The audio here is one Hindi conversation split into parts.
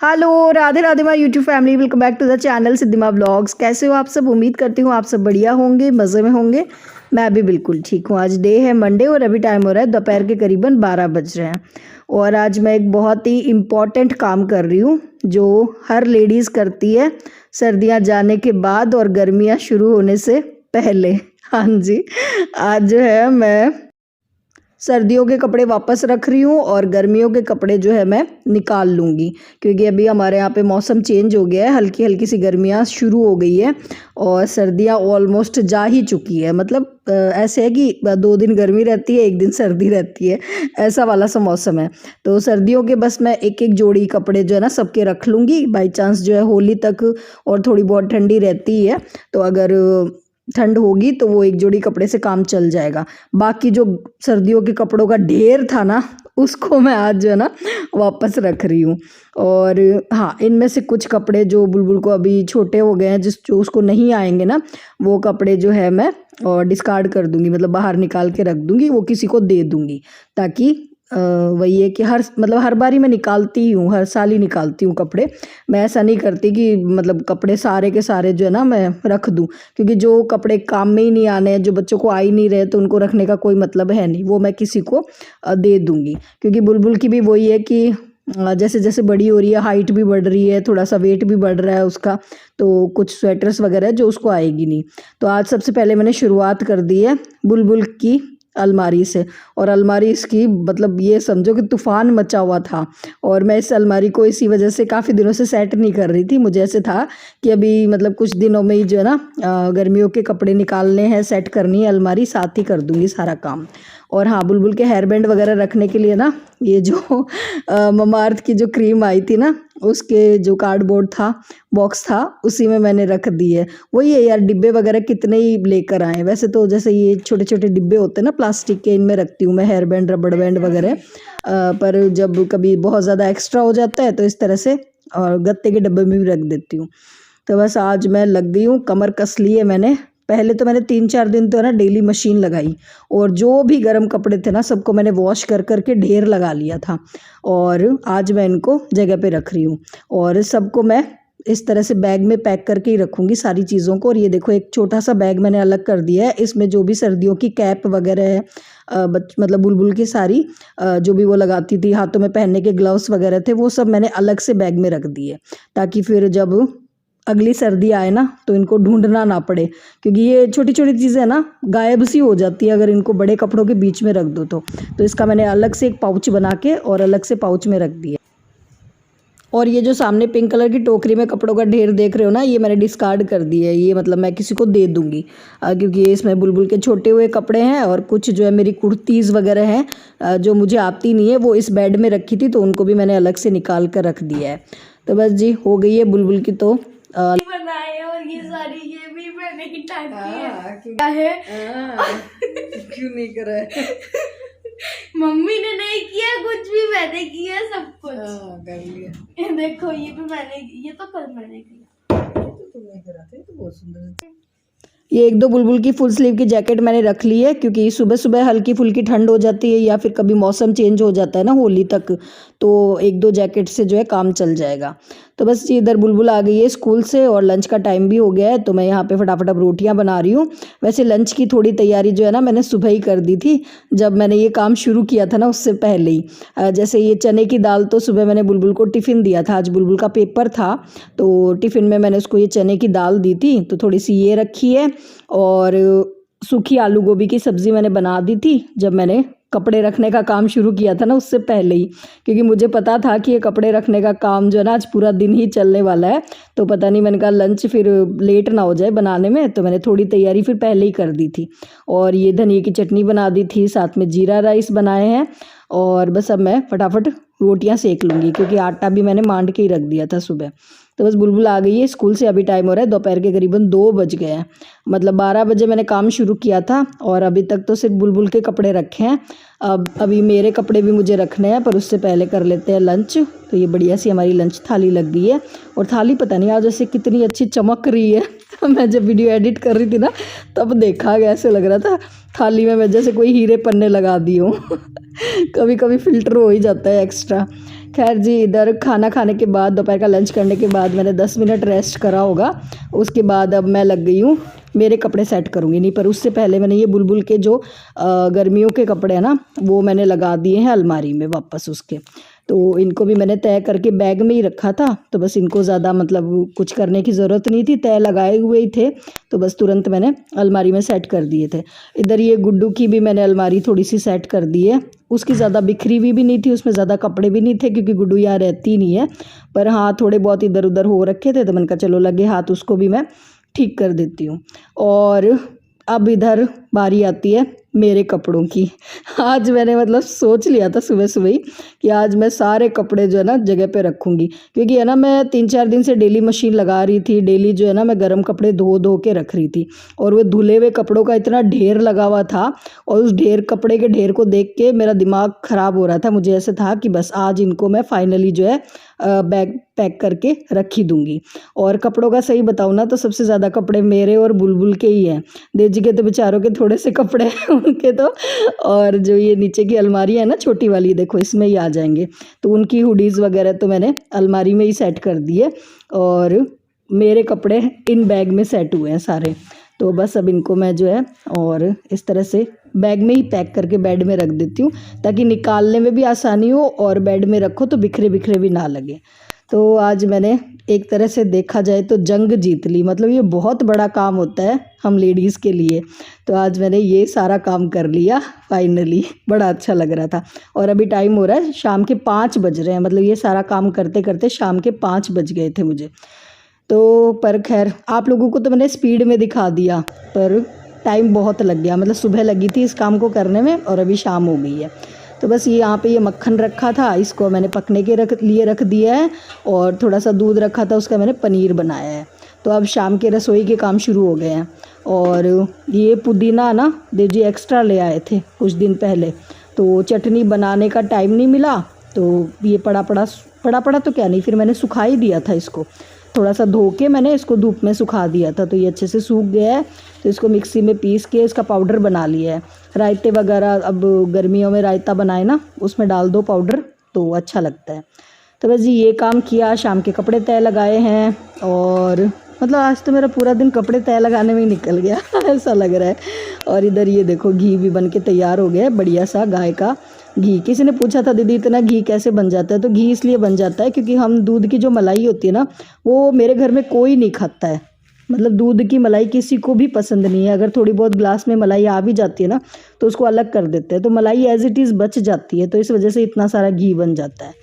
Hello, Radhe Radhe my YouTube family, welcome back to the channel Siddhima blogs. कैसे हो आप सब? उम्मीद करती हूँ आप सब बढ़िया होंगे, मज़े में होंगे। मैं भी बिल्कुल ठीक हूँ। आज डे है मंडे और अभी टाइम हो रहा है दोपहर के करीबन 12 बज रहे हैं। और आज मैं एक बहुत ही इम्पॉर्टेंट काम कर रही हूँ जो हर लेडीज़ करती है सर्दियाँ जाने के बाद और गर्मियाँ शुरू होने से पहले। हाँ जी, आज जो है मैं सर्दियों के कपड़े वापस रख रही हूँ और गर्मियों के कपड़े जो है मैं निकाल लूँगी, क्योंकि अभी हमारे यहाँ पे मौसम चेंज हो गया है, हल्की हल्की सी गर्मियाँ शुरू हो गई है और सर्दियाँ ऑलमोस्ट जा ही चुकी है। मतलब ऐसे है कि 2 दिन गर्मी रहती है, 1 दिन सर्दी रहती है, ऐसा वाला सा मौसम है। तो सर्दियों के बस मैं एक एक जोड़ी कपड़े जो है ना सबके रख लूँगी। बाई चांस जो है होली तक और थोड़ी बहुत ठंडी रहती है, तो अगर ठंड होगी तो वो एक जोड़ी कपड़े से काम चल जाएगा। बाकी जो सर्दियों के कपड़ों का ढेर था ना, उसको मैं आज जो है ना वापस रख रही हूँ। और हाँ, इनमें से कुछ कपड़े जो बुलबुल को अभी छोटे हो गए हैं, जो उसको नहीं आएंगे ना, वो कपड़े जो है मैं और डिस्कार्ड कर दूँगी, मतलब बाहर निकाल के रख दूँगी, वो किसी को दे दूँगी। ताकि वही है कि हर बारी मैं निकालती ही हूँ, हर साल ही निकालती हूँ कपड़े। मैं ऐसा नहीं करती कि मतलब कपड़े सारे के सारे जो है ना मैं रख दूँ, क्योंकि जो कपड़े काम में ही नहीं आने हैं, जो बच्चों को आ ही नहीं रहे, तो उनको रखने का कोई मतलब है नहीं। वो मैं किसी को दे दूँगी, क्योंकि बुलबुल की भी वही है कि जैसे जैसे बड़ी हो रही है, हाइट भी बढ़ रही है, थोड़ा सा वेट भी बढ़ रहा है उसका, तो कुछ स्वेटर्स वगैरह जो उसको आएगी नहीं। तो आज सबसे पहले मैंने शुरुआत कर दी है बुलबुल की अलमारी से। और अलमारी इसकी मतलब ये समझो कि तूफ़ान मचा हुआ था, और मैं इस अलमारी को इसी वजह से काफ़ी दिनों से सेट नहीं कर रही थी। मुझे ऐसे था कि अभी मतलब कुछ दिनों में ही जो है ना गर्मियों के कपड़े निकालने हैं, सेट करनी है अलमारी, साथ ही कर दूँगी सारा काम। और हाँ, बुलबुल के हेयर बैंड वगैरह रखने के लिए ना, ये जो ममाअर्थ की जो क्रीम आई थी ना, उसके जो कार्डबोर्ड था, बॉक्स था, उसी में मैंने रख दी है। वही है यार, डिब्बे वगैरह कितने ही लेकर आए। वैसे तो जैसे ये छोटे छोटे डिब्बे होते हैं ना प्लास्टिक के, इनमें रखती हूँ मैं हेयर बैंड, रबड़ बैंड वगैरह। पर जब कभी बहुत ज़्यादा एक्स्ट्रा हो जाता है तो इस तरह से और गत्ते के डब्बे में भी रख देती हूँ। तो बस आज मैं लग गई हूँ, कमर कस ली है मैंने। पहले तो मैंने 3-4 दिन तो है ना डेली मशीन लगाई, और जो भी गर्म कपड़े थे ना सबको मैंने वॉश कर करके ढेर लगा लिया था। और आज मैं इनको जगह पे रख रही हूँ, और सबको मैं इस तरह से बैग में पैक करके ही रखूँगी सारी चीज़ों को। और ये देखो, एक छोटा सा बैग मैंने अलग कर दिया है, इसमें जो भी सर्दियों की कैप वगैरह है, मतलब बुलबुल की सारी जो भी वो लगाती थी, हाथों में पहनने के ग्लव्स वगैरह थे, वो सब मैंने अलग से बैग में रख दिए, ताकि फिर जब अगली सर्दी आए ना तो इनको ढूंढना ना पड़े। क्योंकि ये छोटी छोटी चीज़ें ना गायब सी हो जाती है अगर इनको बड़े कपड़ों के बीच में रख दो तो इसका मैंने अलग से एक पाउच बना के और अलग से पाउच में रख दिया। और ये जो सामने पिंक कलर की टोकरी में कपड़ों का ढेर देख रहे हो ना, ये मैंने डिस्कार्ड कर दी है। ये मतलब मैं किसी को दे दूँगी, क्योंकि ये इसमें बुलबुल के छोटे हुए कपड़े हैं, और कुछ जो है मेरी कुर्तीज़ वगैरह हैं जो मुझे आती नहीं है, वो इस बेड में रखी थी, तो उनको भी मैंने अलग से निकाल कर रख दिया है। तो बस जी, हो गई है बुलबुल की तो बनाए। और ये सारी ये भी मैंने ही टाइप किया है। क्यों नहीं करा है? मम्मी ने नहीं किया कुछ भी, मैंने किया सब कुछ। कर लिया। ये देखो, ये भी मैंने, ये तो कल मैंने किया। तो तुमने करा था, तो बहुत सुंदर। ये 1-2 बुलबुल की फुल स्लीव की जैकेट मैंने रख ली है, क्योंकि सुबह सुबह हल्की फुल्की ठंड हो जाती है, या फिर कभी मौसम चेंज हो जाता है ना होली तक, तो 1-2 जैकेट से जो है काम चल जाएगा। तो बस ये इधर बुलबुल आ गई है स्कूल से, और लंच का टाइम भी हो गया है, तो मैं यहाँ पे फटाफट अब रोटियाँ बना रही हूँ। वैसे लंच की थोड़ी तैयारी जो है ना मैंने सुबह ही कर दी थी, जब मैंने ये काम शुरू किया था ना उससे पहले ही। जैसे ये चने की दाल तो सुबह मैंने बुलबुल को टिफ़िन दिया था, आज बुलबुल का पेपर था, तो टिफ़िन में मैंने उसको ये चने की दाल दी थी, तो थोड़ी सी ये रखी है। और सूखी आलू गोभी की सब्ज़ी मैंने बना दी थी जब मैंने कपड़े रखने का काम शुरू किया था ना उससे पहले ही, क्योंकि मुझे पता था कि ये कपड़े रखने का काम जो है ना आज पूरा दिन ही चलने वाला है। तो पता नहीं, मैंने कहा लंच फिर लेट ना हो जाए बनाने में, तो मैंने थोड़ी तैयारी फिर पहले ही कर दी थी। और ये धनिया की चटनी बना दी थी, साथ में जीरा राइस बनाए हैं। और बस अब मैं फटाफट रोटियां सेक लूँगी, क्योंकि आटा भी मैंने मांड के ही रख दिया था सुबह। तो बस बुलबुल आ गई है स्कूल से, अभी टाइम हो रहा है दोपहर के करीबन 2 बज गए हैं। मतलब 12 बजे मैंने काम शुरू किया था, और अभी तक तो सिर्फ बुलबुल के कपड़े रखे हैं। अब अभी मेरे कपड़े भी मुझे रखने हैं, पर उससे पहले कर लेते हैं लंच। तो ये बढ़िया सी हमारी लंच थाली लग गई है, और थाली पता नहीं आज जैसे कितनी अच्छी चमक रही है। मैं जब वीडियो एडिट कर रही थी ना, तब देखा गया, ऐसे लग रहा था थाली में मैं जैसे कोई हीरे पन्ने लगा दी हूँ। कभी कभी फ़िल्टर हो ही जाता है एक्स्ट्रा। खैर जी, इधर खाना खाने के बाद, दोपहर का लंच करने के बाद मैंने 10 मिनट रेस्ट करा होगा। उसके बाद अब मैं लग गई हूँ मेरे कपड़े सेट करूँगी। नहीं, पर उससे पहले मैंने ये बुलबुल के जो गर्मियों के कपड़े हैं ना, वो मैंने लगा दिए हैं अलमारी में वापस उसके। तो इनको भी मैंने तय करके बैग में ही रखा था, तो बस इनको ज़्यादा मतलब कुछ करने की ज़रूरत नहीं थी, तय लगाए हुए ही थे, तो बस तुरंत मैंने अलमारी में सेट कर दिए थे। इधर ये गुड्डू की भी मैंने अलमारी थोड़ी सी सेट कर दी है। उसकी ज़्यादा बिखरी हुई भी नहीं थी, उसमें ज़्यादा कपड़े भी नहीं थे क्योंकि गुड्डू यहाँ रहती नहीं है। पर हाँ, थोड़े बहुत इधर उधर हो रखे थे, तो मैंने कहा चलो लगे हाथ उसको भी मैं ठीक कर देती हूँ। और अब इधर बारी आती है मेरे कपड़ों की। आज मैंने मतलब सोच लिया था सुबह सुबह ही कि आज मैं सारे कपड़े जो है ना जगह पे रखूँगी, क्योंकि है ना मैं 3-4 दिन से डेली मशीन लगा रही थी। डेली जो है ना मैं गर्म कपड़े धो धो के रख रही थी, और वो धुले हुए कपड़ों का इतना ढेर लगा हुआ था, और उस कपड़े के ढेर को देख के मेरा दिमाग ख़राब हो रहा था। मुझे ऐसे था कि बस आज इनको मैं फाइनली जो है बैग पैक करके रख ही दूँगी। और कपड़ों का सही बताऊँ ना, तो सबसे ज़्यादा कपड़े मेरे और बुलबुल के ही हैं। देव जी के तो बेचारों के थोड़े से कपड़े हैं उनके तो, और जो ये नीचे की अलमारी है ना छोटी वाली, देखो इसमें ही आ जाएंगे। तो उनकी हुडीज़ वगैरह तो मैंने अलमारी में ही सेट कर दिए, और मेरे कपड़े इन बैग में सेट हुए हैं सारे। तो बस अब इनको मैं जो है और इस तरह से बैग में ही पैक करके बेड में रख देती हूँ, ताकि निकालने में भी आसानी हो और बेड में रखो तो बिखरे बिखरे भी ना लगे। तो आज मैंने एक तरह से देखा जाए तो जंग जीत ली, मतलब ये बहुत बड़ा काम होता है हम लेडीज़ के लिए। तो आज मैंने ये सारा काम कर लिया फाइनली, बड़ा अच्छा लग रहा था। और अभी टाइम हो रहा है शाम के 5 बज रहे हैं, मतलब ये सारा काम करते करते शाम के 5 बज गए थे मुझे। तो पर खैर आप लोगों को तो मैंने स्पीड में दिखा दिया, पर टाइम बहुत लग गया, मतलब सुबह लगी थी इस काम को करने में और अभी शाम हो गई है। तो बस ये यहाँ पे ये मक्खन रखा था, इसको मैंने पकने के रख दिया है, और थोड़ा सा दूध रखा था, उसका मैंने पनीर बनाया है। तो अब शाम के रसोई के काम शुरू हो गए हैं। और ये पुदीना ना देव जी एक्स्ट्रा ले आए थे कुछ दिन पहले, तो चटनी बनाने का टाइम नहीं मिला, तो ये पड़ा तो क्या नहीं, फिर मैंने सुखा ही दिया था इसको। थोड़ा सा धो के मैंने इसको धूप में सुखा दिया था, तो ये अच्छे से सूख गया है। तो इसको मिक्सी में पीस के इसका पाउडर बना लिया है। रायते वगैरह अब गर्मियों में रायता बनाए ना, उसमें डाल दो पाउडर तो अच्छा लगता है। तो बस जी ये काम किया, शाम के कपड़े तय लगाए हैं, और मतलब आज तो मेरा पूरा दिन कपड़े तय लगाने में ही निकल गया ऐसा लग रहा है। और इधर ये देखो घी भी बन के तैयार हो गया है, बढ़िया सा गाय का घी। किसी ने पूछा था दीदी इतना घी कैसे बन जाता है, तो घी इसलिए बन जाता है क्योंकि हम दूध की जो मलाई होती है ना, वो मेरे घर में कोई नहीं खाता है। मतलब दूध की मलाई किसी को भी पसंद नहीं है। अगर थोड़ी बहुत ग्लास में मलाई आ भी जाती है ना, तो उसको अलग कर देते हैं, तो मलाई एज इट इज़ बच जाती है, तो इस वजह से इतना सारा घी बन जाता है।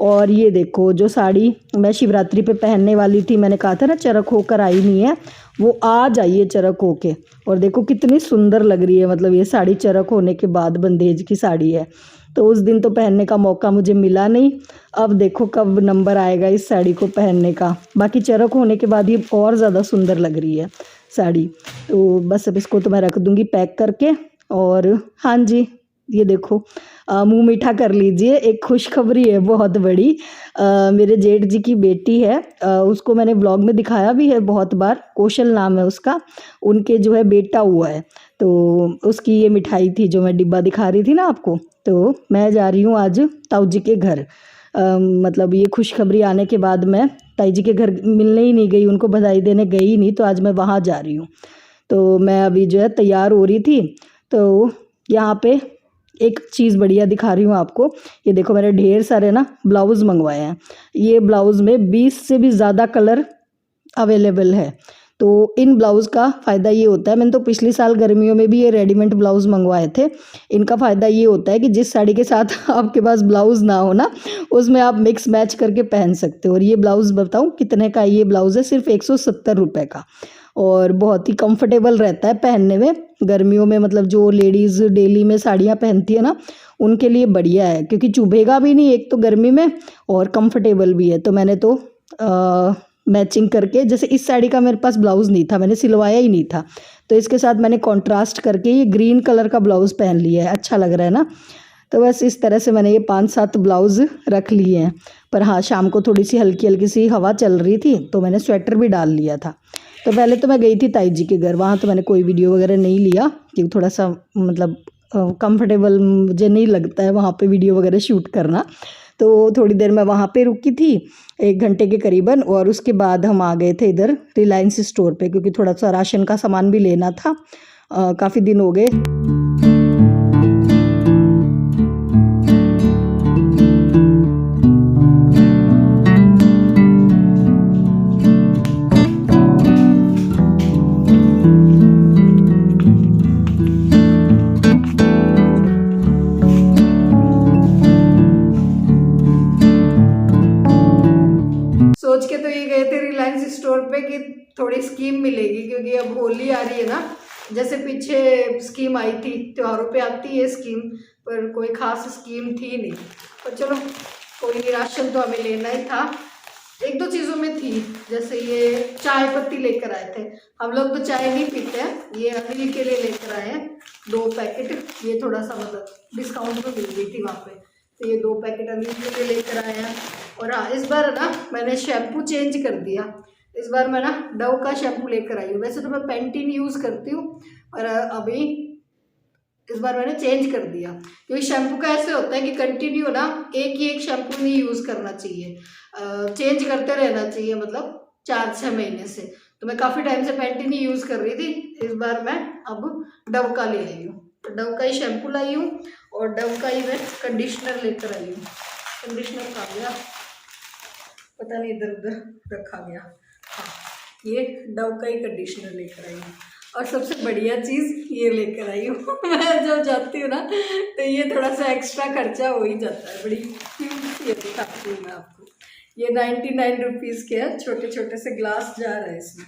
और ये देखो जो साड़ी मैं शिवरात्रि पे पहनने वाली थी, मैंने कहा था ना चरक होकर आई नहीं है, वो आज आई है चरक होके। और देखो कितनी सुंदर लग रही है, मतलब ये साड़ी चरक होने के बाद बंदेज की साड़ी है। तो उस दिन तो पहनने का मौका मुझे मिला नहीं, अब देखो कब नंबर आएगा इस साड़ी को पहनने का। बाकी चरक होने के बाद ये और ज़्यादा सुंदर लग रही है साड़ी। तो बस अब इसको तो मैं रख दूँगी पैक करके। और हाँ जी, ये देखो मुंह मीठा कर लीजिए, एक खुशखबरी है बहुत बड़ी। मेरे जेठ जी की बेटी है, उसको मैंने ब्लॉग में दिखाया भी है बहुत बार, कौशल नाम है उसका। उनके जो है बेटा हुआ है, तो उसकी ये मिठाई थी जो मैं डिब्बा दिखा रही थी ना आपको। तो मैं जा रही हूँ आज ताऊ जी के घर, मतलब ये खुशखबरी आने के बाद मैं ताई जी के घर मिलने ही नहीं गई, उनको बधाई देने गई नहीं, तो आज मैं वहाँ जा रही हूँ। तो मैं अभी जो है तैयार हो रही थी, तो यहाँ पे एक चीज़ बढ़िया दिखा रही हूँ आपको। ये देखो मैंने ढेर सारे ना ब्लाउज़ मंगवाए हैं। ये ब्लाउज़ में 20 से भी ज़्यादा कलर अवेलेबल है। तो इन ब्लाउज़ का फ़ायदा ये होता है, मैंने तो पिछले साल गर्मियों में भी ये रेडीमेड ब्लाउज़ मंगवाए थे। इनका फ़ायदा ये होता है कि जिस साड़ी के साथ आपके पास ब्लाउज़ ना हो ना, उसमें आप मिक्स मैच करके पहन सकते हो। और ये ब्लाउज़ बताऊँ कितने का, ये ब्लाउज़ है सिर्फ 170 रुपये का, और बहुत ही कंफर्टेबल रहता है पहनने में गर्मियों में। मतलब जो लेडीज़ डेली में साड़ियाँ पहनती है ना, उनके लिए बढ़िया है, क्योंकि चुभेगा भी नहीं एक तो गर्मी में, और कंफर्टेबल भी है। तो मैंने तो मैचिंग करके, जैसे इस साड़ी का मेरे पास ब्लाउज़ नहीं था, मैंने सिलवाया ही नहीं था, तो इसके साथ मैंने कॉन्ट्रास्ट करके ये ग्रीन कलर का ब्लाउज़ पहन लिया है। अच्छा लग रहा है ना। तो बस इस तरह से मैंने ये 5-7 ब्लाउज़ रख लिए हैं। पर हाँ, शाम को थोड़ी सी हल्की हल्की सी हवा चल रही थी, तो मैंने स्वेटर भी डाल लिया था। तो पहले तो मैं गई थी ताई जी के घर, वहाँ तो मैंने कोई वीडियो वगैरह नहीं लिया, क्योंकि थोड़ा सा मतलब कंफर्टेबल मुझे नहीं लगता है वहाँ पे वीडियो वगैरह शूट करना। तो थोड़ी देर मैं वहाँ पे रुकी थी 1 घंटे के करीबन, और उसके बाद हम आ गए थे इधर रिलायंस स्टोर पे, क्योंकि थोड़ा सा राशन का सामान भी लेना था। काफ़ी दिन हो गए। सोच के तो ये गए थे रिलायंस स्टोर पे कि थोड़ी स्कीम मिलेगी, क्योंकि अब होली आ रही है ना। जैसे पीछे स्कीम आई थी, त्योहारों पे आती है स्कीम, पर कोई खास स्कीम थी नहीं। पर चलो कोई नहीं, राशन तो हमें लेना ही था। 1-2 चीज़ों में थी, जैसे ये चाय पत्ती लेकर आए थे। हम लोग तो चाय नहीं पीते हैं, ये अनिल के लिए लेकर आए हैं 2 पैकेट। ये थोड़ा सा मतलब डिस्काउंट में मिल गई थी वहाँ पे, तो ये 2 पैकेट अनिल के लिए लेकर आए हैं। और हाँ, इस बार ना मैंने शैम्पू चेंज कर दिया। इस बार मैं ना डव का शैम्पू लेकर आई हूँ। वैसे तो मैं पेंटीन यूज़ करती हूँ, और अभी इस बार मैंने चेंज कर दिया, क्योंकि शैम्पू का ऐसे होता है कि कंटिन्यू ना एक ही एक शैम्पू नहीं यूज़ करना चाहिए, चेंज करते रहना चाहिए, मतलब 4-6 महीने से। तो मैं काफ़ी टाइम से पेंटीन ही यूज़ कर रही थी। इस बार मैं अब डव का ले आई हूँ, तो डव का ही शैम्पू लाई हूँ, और डव का ही मैं कंडीशनर लेकर आई हूँ। कंडीशनर खा गया, पता नहीं इधर उधर रखा गया। हाँ, ये डव का ही कंडीशनर लेकर आई हूँ। और सबसे बढ़िया चीज़ ये लेकर आई हूँ मैं जब जाती हूँ ना, तो ये थोड़ा सा एक्स्ट्रा खर्चा हो ही जाता है। बड़ी क्यूट सी है, दिखाती हूँ मैं आपको। ये 99 रुपीज़ के है, छोटे छोटे से ग्लास जा रहे हैं इसमें,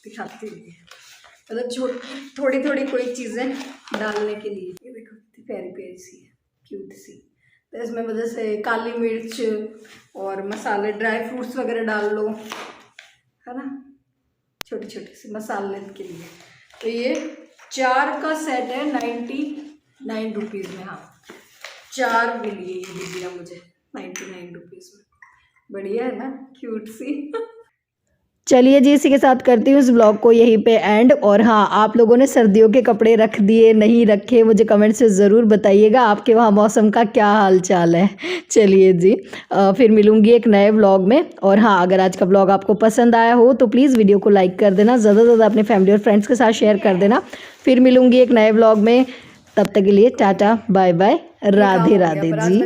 दिखाती हूँ। मतलब थोड़ी थोड़ी कोई चीज़ें डालने के लिए। ये देखो कितनी प्यारी प्यारी सी है, क्यूट सी। तो इसमें वजह से काली मिर्च और मसाले, ड्राई फ्रूट्स वगैरह डाल लो, है ना, छोटी छोटी सी मसाले के लिए। तो ये 4 का सेट है 99 रुपीज़ में। हाँ, 4 मिली है ये डिब्बियाँ मुझे 99 रुपीज़ में। बढ़िया है ना, क्यूट सी। चलिए जी, इसी के साथ करती हूँ इस ब्लॉग को यहीं पे एंड। और हाँ, आप लोगों ने सर्दियों के कपड़े रख दिए नहीं रखे, मुझे कमेंट से ज़रूर बताइएगा आपके वहाँ मौसम का क्या हाल चाल है। चलिए जी, फिर मिलूँगी एक नए ब्लॉग में। और हाँ, अगर आज का ब्लॉग आपको पसंद आया हो तो प्लीज़ वीडियो को लाइक कर देना, ज़्यादा से ज़्यादा अपने फैमिली और फ्रेंड्स के साथ शेयर कर देना। फिर मिलूँगी एक नए ब्लॉग में, तब तक के लिए tata bye bye, Radhe Radhe जी।